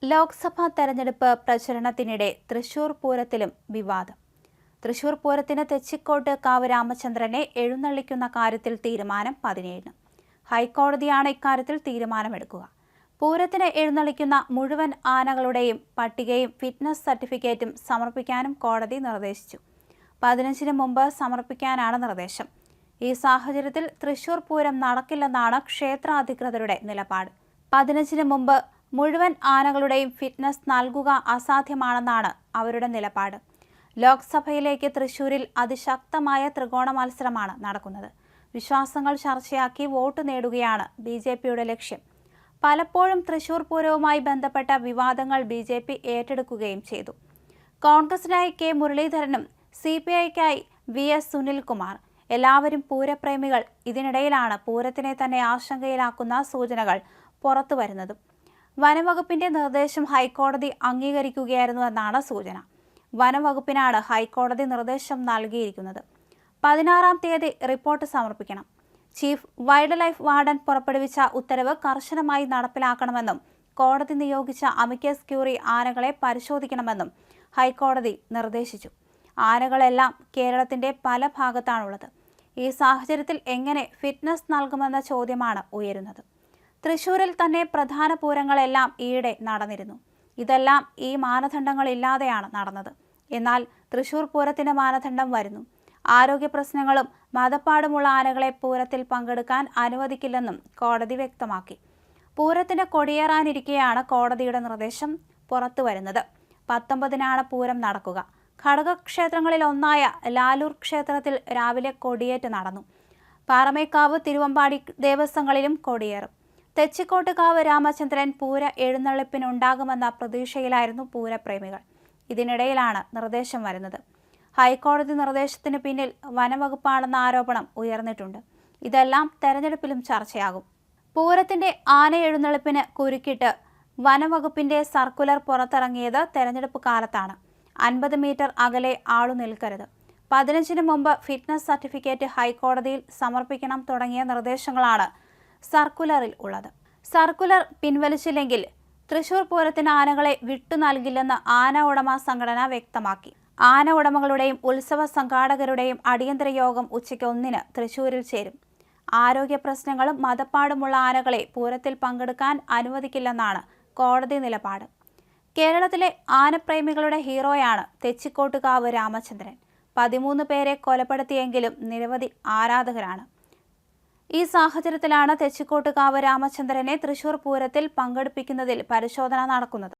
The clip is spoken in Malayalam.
ലോക്സഭാ തെരഞ്ഞെടുപ്പ് പ്രചരണത്തിനിടെ തൃശൂർ പൂരത്തിലും വിവാദം. തൃശൂർ പൂരത്തിന് തെച്ചിക്കോട്ട് കാവ് രാമചന്ദ്രനെ എഴുന്നള്ളിക്കുന്ന കാര്യത്തിൽ തീരുമാനം 17-ന്. ഹൈക്കോടതിയാണ് ഇക്കാര്യത്തിൽ തീരുമാനമെടുക്കുക. പൂരത്തിന് എഴുന്നള്ളിക്കുന്ന മുഴുവൻ ആനകളുടെയും പട്ടികയും ഫിറ്റ്നസ് സർട്ടിഫിക്കറ്റും സമർപ്പിക്കാനും കോടതി നിർദ്ദേശിച്ചു. 15-ന് മുമ്പ് സമർപ്പിക്കാനാണ് നിർദ്ദേശം. ഈ സാഹചര്യത്തിൽ തൃശൂർ പൂരം നടക്കില്ലെന്നാണ് ക്ഷേത്രാധികൃതരുടെ നിലപാട്. 15-ന് മുമ്പ് മുഴുവൻ ആനകളുടെയും ഫിറ്റ്നസ് നൽകുക അസാധ്യമാണെന്നാണ് അവരുടെ നിലപാട്. ലോക്സഭയിലേക്ക് തൃശൂരിൽ അതിശക്തമായ ത്രികോണ മത്സരമാണ് നടക്കുന്നത്. വിശ്വാസങ്ങൾ ചർച്ചയാക്കി വോട്ട് നേടുകയാണ് BJPയുടെ ലക്ഷ്യം. പലപ്പോഴും തൃശൂർ പൂരവുമായി ബന്ധപ്പെട്ട വിവാദങ്ങൾ BJP ഏറ്റെടുക്കുകയും ചെയ്തു. കോൺഗ്രസിനായി K മുരളീധരനും CPIക്കായി VS സുനിൽകുമാർ, എല്ലാവരും പൂരപ്രേമികൾ. ഇതിനിടയിലാണ് പൂരത്തിനെ തന്നെ ആശങ്കയിലാക്കുന്ന സൂചനകൾ പുറത്തുവരുന്നതും. വനംവകുപ്പിന്റെ നിർദ്ദേശം ഹൈക്കോടതി അംഗീകരിക്കുകയായിരുന്നുവെന്നാണ് സൂചന. വനംവകുപ്പിനാണ് ഹൈക്കോടതി നിർദ്ദേശം നൽകിയിരിക്കുന്നത്. 16-ാം തീയതി റിപ്പോർട്ട് സമർപ്പിക്കണം. ചീഫ് വൈൽഡ് ലൈഫ് വാർഡൻ പുറപ്പെടുവിച്ച ഉത്തരവ് കർശനമായി നടപ്പിലാക്കണമെന്നും കോടതി നിയോഗിച്ച അമിക്കസ് ക്യൂറി ആനകളെ പരിശോധിക്കണമെന്നും ഹൈക്കോടതി നിർദ്ദേശിച്ചു. ആനകളെല്ലാം കേരളത്തിന്റെ പല ഭാഗത്താണുള്ളത്. ഈ സാഹചര്യത്തിൽ എങ്ങനെ ഫിറ്റ്നസ് നൽകുമെന്ന ചോദ്യമാണ് ഉയരുന്നത്. തൃശൂരിൽ തന്നെ പ്രധാന പൂരങ്ങളെല്ലാം ഈയിടെ നടന്നിരുന്നു. ഇതെല്ലാം ഈ മാനദണ്ഡങ്ങളില്ലാതെയാണ് നടന്നത്. എന്നാൽ തൃശൂർ പൂരത്തിന്റെ മാനദണ്ഡം വരുന്നു. ആരോഗ്യ പ്രശ്നങ്ങളും മതപ്പാടുമുള്ള ആനകളെ പൂരത്തിൽ പങ്കെടുക്കാൻ അനുവദിക്കില്ലെന്നും കോടതി വ്യക്തമാക്കി. പൂരത്തിന് കൊടിയേറാനിരിക്കെയാണ് കോടതിയുടെ നിർദ്ദേശം പുറത്തുവരുന്നത്. 19-നാണ് പൂരം നടക്കുക. ഘടകക്ഷേത്രങ്ങളിൽ ഒന്നായ ലാലൂർ ക്ഷേത്രത്തിൽ രാവിലെ കൊടിയേറ്റ് നടന്നു. പാറമേക്കാവ്, തിരുവമ്പാടി ദേവസ്വങ്ങളിലും കൊടിയേറും. തെച്ചിക്കോട്ടുകാവ് രാമചന്ദ്രൻ പൂര എഴുന്നള്ളിപ്പിനുണ്ടാകുമെന്ന പ്രതീക്ഷയിലായിരുന്നു പൂരപ്രേമികൾ. ഇതിനിടയിലാണ് നിർദ്ദേശം വരുന്നത്. ഹൈക്കോടതി നിർദ്ദേശത്തിന് പിന്നിൽ വനംവകുപ്പാണെന്ന ആരോപണം ഉയർന്നിട്ടുണ്ട്. ഇതെല്ലാം തെരഞ്ഞെടുപ്പിലും ചർച്ചയാകും. പൂരത്തിന്റെ ആന എഴുന്നള്ളിപ്പിന് കുരുക്കിട്ട് വനംവകുപ്പിന്റെ സർക്കുലർ പുറത്തിറങ്ങിയത് തെരഞ്ഞെടുപ്പ് കാലത്താണ്. 50 മീറ്റർ അകലെ ആളു നിൽക്കരുത്, 15-ന് മുമ്പ് ഫിറ്റ്നസ് സർട്ടിഫിക്കറ്റ് ഹൈക്കോടതിയിൽ സമർപ്പിക്കണം തുടങ്ങിയ നിർദ്ദേശങ്ങളാണ് സർക്കുലറിൽ ഉള്ളത്. സർക്കുലർ പിൻവലിച്ചില്ലെങ്കിൽ തൃശൂർ പൂരത്തിന് ആനകളെ വിട്ടു നൽകില്ലെന്ന് ആന ഉടമ സംഘടന വ്യക്തമാക്കി. ആന ഉടമകളുടെയും ഉത്സവ സംഘാടകരുടെയും അടിയന്തര യോഗം ഉച്ചയ്ക്ക് 1-ന് തൃശൂരിൽ ചേരും. ആരോഗ്യ പ്രശ്നങ്ങളും മതപ്പാടുമുള്ള ആനകളെ പൂരത്തിൽ പങ്കെടുക്കാൻ അനുവദിക്കില്ലെന്നാണ് കോടതി നിലപാട്. കേരളത്തിലെ ആനപ്രേമികളുടെ ഹീറോയാണ് തെച്ചിക്കോട്ടുകാവ് രാമചന്ദ്രൻ. 13 പേരെ കൊലപ്പെടുത്തിയെങ്കിലും നിരവധി ആരാധകരാണ്. ഈ സാഹചര്യത്തിലാണ് തെച്ചിക്കോട്ടുകാവ് രാമചന്ദ്രനെ തൃശൂർ പൂരത്തിൽ പങ്കെടുപ്പിക്കുന്നതിൽ പരിശോധന നടക്കുന്നത്.